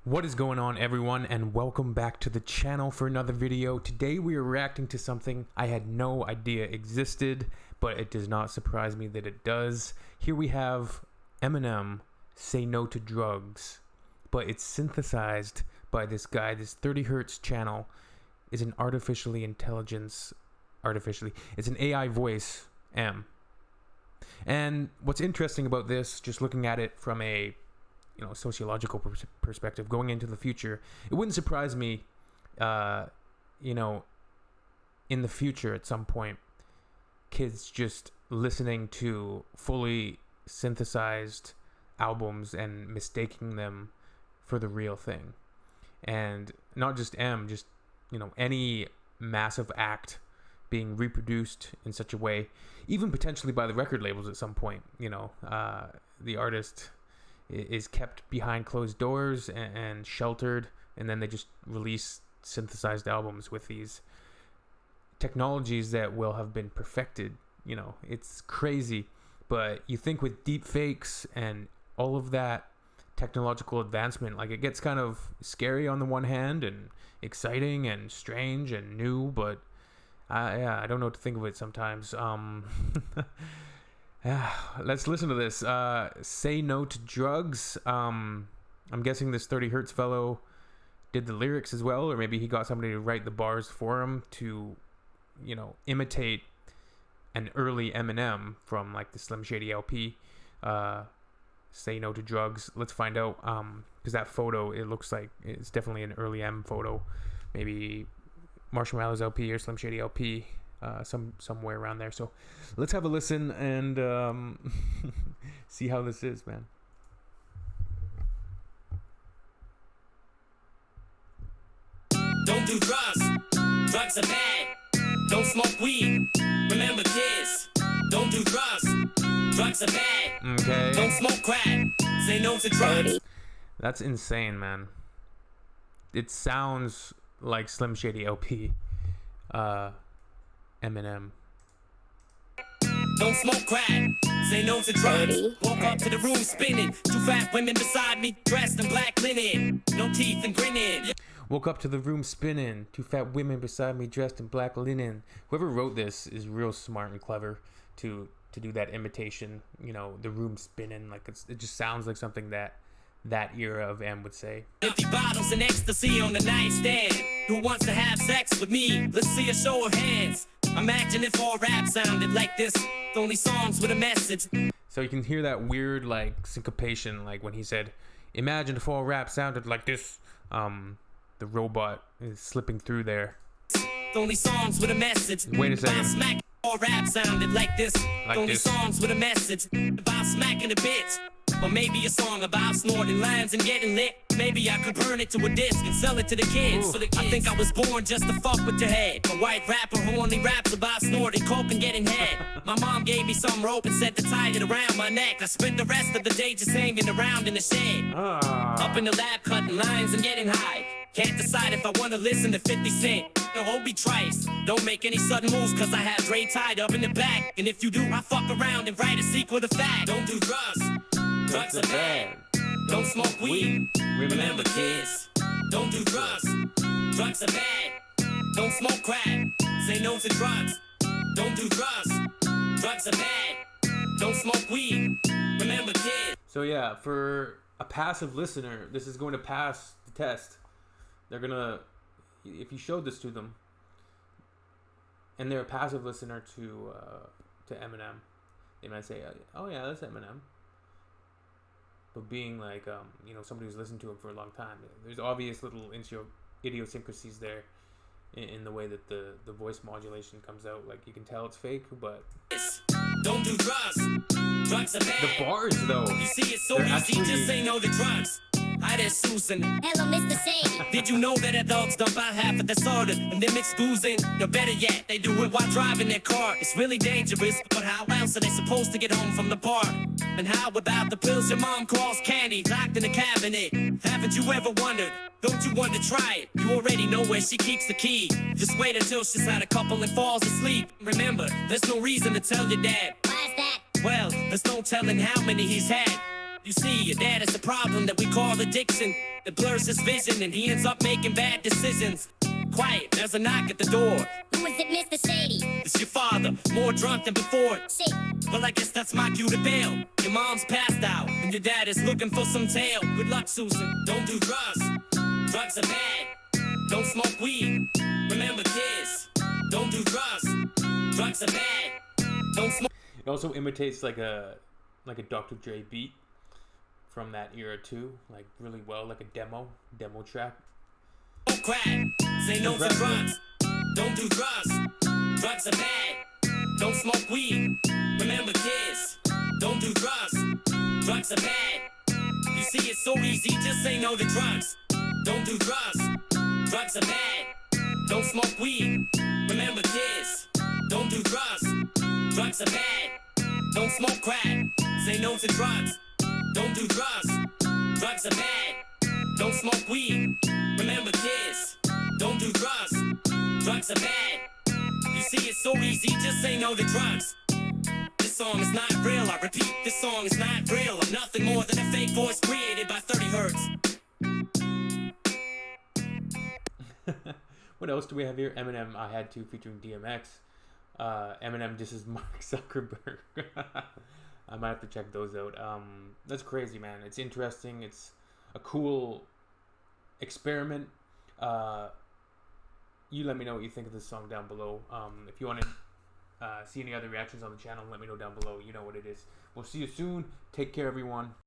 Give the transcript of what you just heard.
What is going on, everyone, and welcome back to the channel for another video. Today we are reacting to something I had no idea existed, but it does not surprise me that it does. Here we have Eminem, Say No to Drugs, but it's synthesized by this guy. This 30 Hertz channel is an it's an AI voice, M. And what's interesting about this, just looking at it from a sociological perspective, going into the future, it wouldn't surprise me, in the future at some point, kids just listening to fully synthesized albums and mistaking them for the real thing. And not just M, just, any massive act being reproduced in such a way, even potentially by the record labels at some point. The artist is kept behind closed doors and sheltered, and then they just release synthesized albums with these technologies that will have been perfected. It's crazy, but you think with deep fakes and all of that technological advancement, like, it gets kind of scary on the one hand and exciting and strange and new, but I don't know what to think of it sometimes. Let's listen to this. Say No to Drugs. I'm guessing this 30 Hertz fellow did the lyrics as well, or maybe he got somebody to write the bars for him to, imitate an early Eminem from like the Slim Shady LP. Say No to Drugs. Let's find out. Because that photo, it looks like it's definitely an early M photo. Maybe Marshmallow's LP or Slim Shady LP. Somewhere around there. So let's have a listen and see how this is, man. Don't do drugs. Drugs are bad. Don't smoke weed. Remember kids. Don't do drugs. Drugs are bad. Okay. Don't smoke crack. Say no to drugs. That's insane, man. It sounds like Slim Shady LP. Eminem. Don't smoke crack. Say no to drugs. Woke up to the room spinning. Two fat women beside me, dressed in black linen. No teeth and grinning. Woke up to the room spinning. Two fat women beside me, dressed in black linen. Whoever wrote this is real smart and clever to do that imitation. The room spinning. Like, it just sounds like something that era of M would say. Empty bottles and ecstasy on the nightstand. Who wants to have sex with me? Let's see a show of hands. Imagine if all rap sounded like this. Only songs with a message. So you can hear that weird, like, syncopation, like when he said, imagine if all rap sounded like this. The robot is slipping through there. Only songs with a message. Wait a second. Smack, all rap sounded like this. Like only this. Songs with a message. About smacking a bitch. Or maybe a song about snorting lines and getting lit. Maybe I could burn it to a disc and sell it to the kids. Ooh. I think I was born just to fuck with your head. A white rapper who only raps about snorting coke and getting head. My mom gave me some rope and said to tie it around my neck. I spent the rest of the day just hanging around in the shed. Up in the lab cutting lines and getting high. Can't decide if I wanna listen to 50 Cent or Obi Trice. Don't make any sudden moves cause I have Dre tied up in the back. And if you do, I fuck around and write a sequel to fact. Don't do drugs. Drugs are bad. Don't smoke weed. Remember kids. Don't do drugs. Drugs are bad. Don't smoke crack. Say no to drugs. Don't do drugs. Drugs are bad. Don't smoke weed. Remember kids. So yeah, for a passive listener, this is going to pass the test. They're gonna, if you showed this to them, and they're a passive listener to Eminem, they might say, "Oh yeah, that's Eminem." But being like, somebody who's listened to him for a long time, there's obvious little idiosyncrasies there in the way that the voice modulation comes out. Like, you can tell it's fake, but don't do drugs. Drugs are bad. The bars, though. You see, it's so easy, just say no to drugs. Hi there, Susan. Hello, Mr. Sadie. Did you know that adults dump out half of the soda and then mix booze in? No, better yet, they do it while driving their car. It's really dangerous, but how else are they supposed to get home from the bar? And how about the pills your mom calls candy, locked in the cabinet? Haven't you ever wondered? Don't you want to try it? You already know where she keeps the key. Just wait until she's had a couple and falls asleep. Remember, there's no reason to tell your dad. Why is that? Well, there's no telling how many he's had. You see, your dad is the problem that we call addiction. It blurs his vision and he ends up making bad decisions. Quiet, there's a knock at the door. Who is it, Mr. Shady? It's your father, more drunk than before. Shit. Well, I guess that's my cue to bail. Your mom's passed out, and your dad is looking for some tail. Good luck, Susan. Don't do drugs. Drugs are bad. Don't smoke weed. Remember, kids. Don't do drugs. Drugs are bad. Don't smoke. It also imitates like a Dr. Dre beat from that era too, like really well, like a demo track. Crack. Say no to drugs. Don't do drugs. Drugs are bad. Don't smoke weed. Remember, kids. Don't do drugs. Drugs are bad. You see, it's so easy. Just say no to drugs. Don't do drugs. Drugs are bad. Don't smoke weed. Remember, kids. Don't do drugs. Drugs are bad. Don't smoke crack. Say no to drugs. Don't do drugs. Drugs are bad. Don't smoke weed. Remember, kids. Don't do drugs. Drugs are bad. You see, it's so easy. Just say no to drugs. This song is not real. I repeat, this song is not real. I'm nothing more than a fake voice created by 30 Hertz. What else do we have here? Eminem, I Had To, featuring DMX. Eminem, this is Mark Zuckerberg. I might have to check those out. That's crazy, man. It's interesting. It's a cool experiment. You let me know what you think of this song down below. If you want to see any other reactions on the channel, let me know down below. You know what it is. We'll see you soon. Take care, everyone.